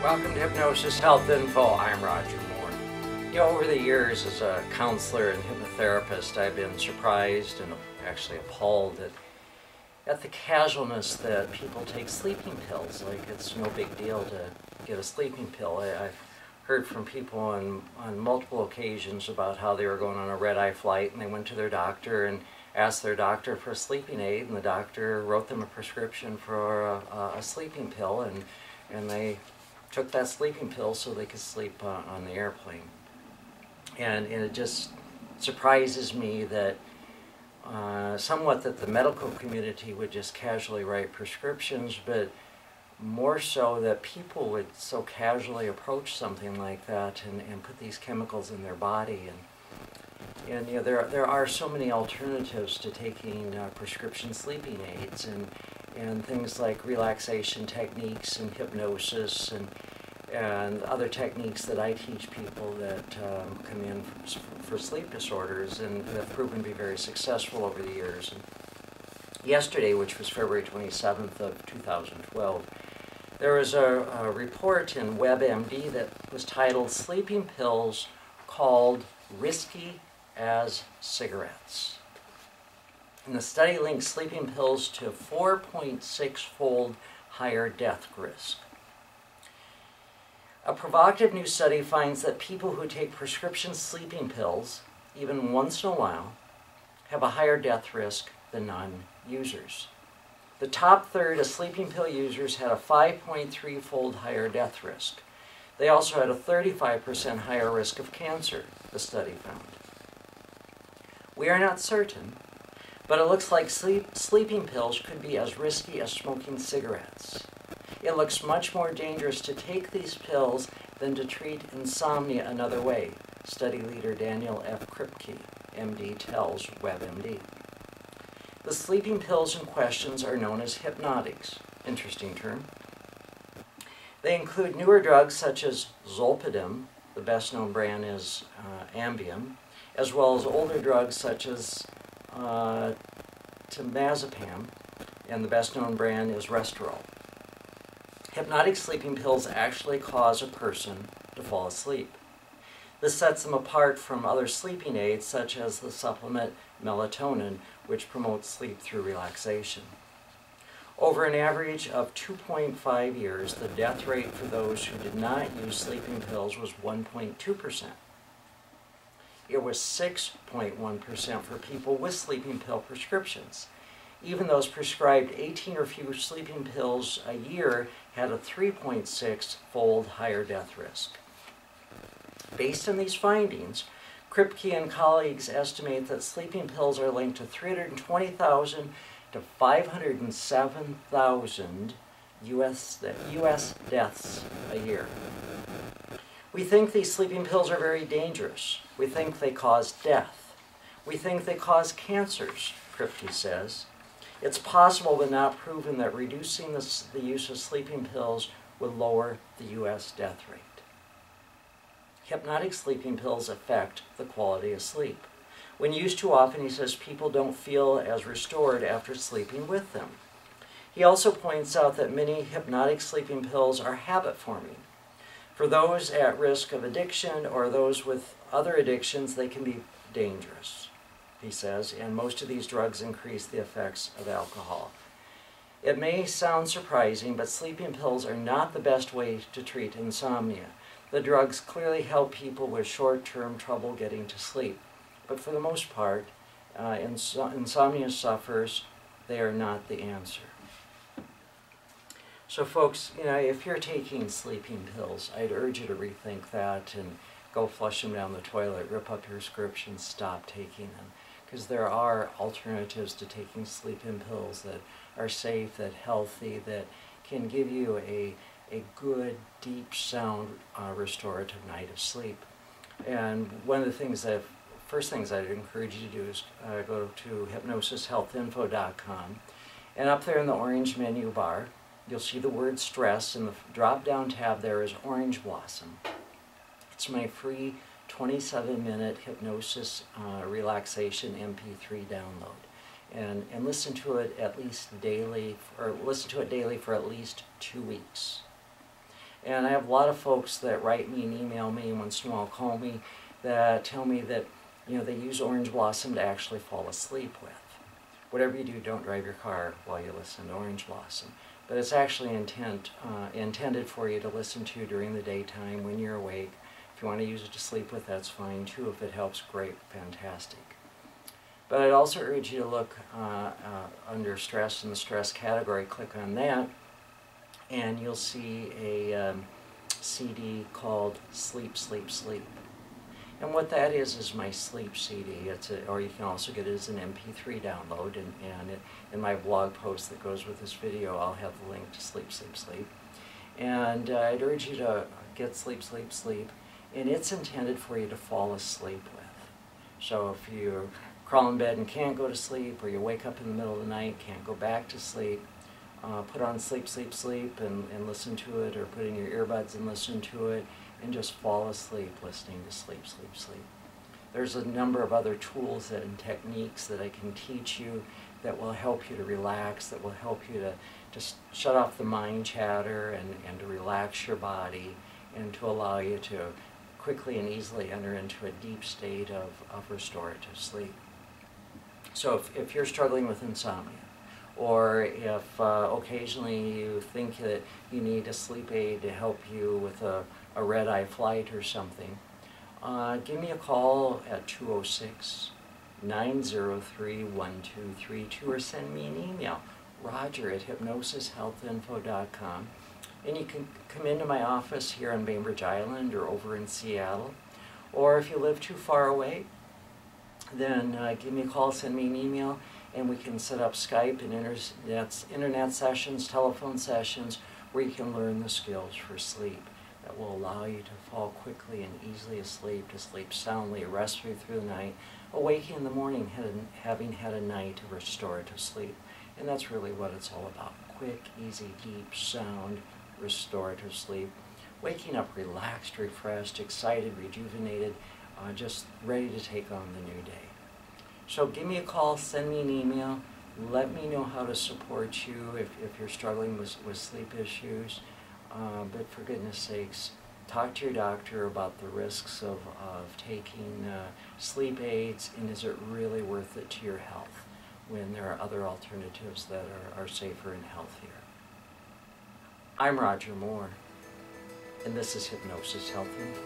Welcome to Hypnosis Health Info. I'm Roger Moore. You know, over the years as a counselor and hypnotherapist, I've been surprised and actually appalled at the casualness that people take sleeping pills. Like it's no big deal to get a sleeping pill. I've heard from people on multiple occasions about how they were going on a red-eye flight and they went to their doctor and asked their doctor for a sleeping aid, and the doctor wrote them a prescription for a sleeping pill, and they took that sleeping pill so they could sleep on the airplane. And it just surprises me that somewhat that the medical community would just casually write prescriptions, but more so that people would so casually approach something like that and put these chemicals in their body. And you know, there are so many alternatives to taking prescription sleeping aids, and things like relaxation techniques and hypnosis and other techniques that I teach people that come in for sleep disorders and have proven to be very successful over the years. And yesterday, which was February 27th of 2012, there was a report in WebMD that was titled "Sleeping Pills Called Risky as Cigarettes." And the study linked sleeping pills to 4.6-fold higher death risk. A provocative new study finds that people who take prescription sleeping pills, even once in a while, have a higher death risk than non-users. The top third of sleeping pill users had a 5.3-fold higher death risk. They also had a 35% higher risk of cancer, the study found. We are not certain, but it looks like sleeping pills could be as risky as smoking cigarettes. It looks much more dangerous to take these pills than to treat insomnia another way, study leader Daniel F. Kripke, MD, tells WebMD. The sleeping pills in questions are known as hypnotics. Interesting term. They include newer drugs such as zolpidem, the best known brand is Ambien, as well as older drugs such as temazepam, and the best known brand is Restorol. Hypnotic sleeping pills actually cause a person to fall asleep. This sets them apart from other sleeping aids such as the supplement melatonin, which promotes sleep through relaxation. Over an average of 2.5 years, the death rate for those who did not use sleeping pills was 1.2%. It was 6.1% for people with sleeping pill prescriptions. Even those prescribed 18 or fewer sleeping pills a year had a 3.6-fold higher death risk. Based on these findings, Kripke and colleagues estimate that sleeping pills are linked to 320,000 to 507,000 U.S. deaths a year. We think these sleeping pills are very dangerous. We think they cause death. We think they cause cancers, Kripke says. It's possible but not proven that reducing the use of sleeping pills would lower the U.S. death rate. Hypnotic sleeping pills affect the quality of sleep. When used too often, he says people don't feel as restored after sleeping with them. He also points out that many hypnotic sleeping pills are habit-forming. For those at risk of addiction or those with other addictions, they can be dangerous, he says, and most of these drugs increase the effects of alcohol. It may sound surprising, but sleeping pills are not the best way to treat insomnia. The drugs clearly help people with short-term trouble getting to sleep, but for the most part, insomnia sufferers, they are not the answer. So folks, you know, if you're taking sleeping pills, I'd urge you to rethink that and go flush them down the toilet, rip up your prescriptions, stop taking them. Because there are alternatives to taking sleeping pills that are safe, that healthy, that can give you a good, deep, sound, restorative night of sleep. And one of the things first things I'd encourage you to do is go to hypnosishealthinfo.com, and up there in the orange menu bar, you'll see the word stress, and the drop-down tab there is Orange Blossom. It's my free 27-minute hypnosis relaxation MP3 download. And listen to it at least daily, or listen to it daily for at least 2 weeks. And I have a lot of folks that write me and email me and once in a while call me that tell me that, you know, they use Orange Blossom to actually fall asleep with. Whatever you do, don't drive your car while you listen to Orange Blossom. But it's actually intended for you to listen to during the daytime when you're awake. If you want to use it to sleep with, that's fine too. If it helps, great, fantastic. But I'd also urge you to look under stress in the stress category. Click on that, and you'll see a CD called Sleep, Sleep, Sleep. And what that is my sleep CD. Or you can also get it as an MP3 download. And in my blog post that goes with this video, I'll have the link to Sleep, Sleep, Sleep. And I'd urge you to get Sleep, Sleep, Sleep. And it's intended for you to fall asleep with. So if you crawl in bed and can't go to sleep, or you wake up in the middle of the night, can't go back to sleep, put on Sleep, Sleep, Sleep and listen to it, or put in your earbuds and listen to it, and just fall asleep listening to Sleep, Sleep, Sleep. There's a number of other tools and techniques that I can teach you that will help you to relax, that will help you to just shut off the mind chatter and to relax your body, and to allow you to quickly and easily enter into a deep state of restorative sleep. So if you're struggling with insomnia, or if occasionally you think that you need a sleep aid to help you with a red-eye flight or something, give me a call at 206-903-1232, or send me an email, roger@hypnosishealthinfo.com. And you can come into my office here on Bainbridge Island or over in Seattle. Or if you live too far away, then give me a call, send me an email, and we can set up Skype and internet sessions, telephone sessions, where you can learn the skills for sleep that will allow you to fall quickly and easily asleep, to sleep soundly, restfully through the night, awaking in the morning having had a night of restorative sleep. And that's really what it's all about. Quick, easy, deep, sound, restorative sleep. Waking up relaxed, refreshed, excited, rejuvenated, just ready to take on the new day. So give me a call, send me an email, let me know how to support you if you're struggling with sleep issues. But for goodness sakes, talk to your doctor about the risks of taking sleep aids, and is it really worth it to your health when there are other alternatives that are safer and healthier. I'm Roger Moore, and this is Hypnosis Health Info.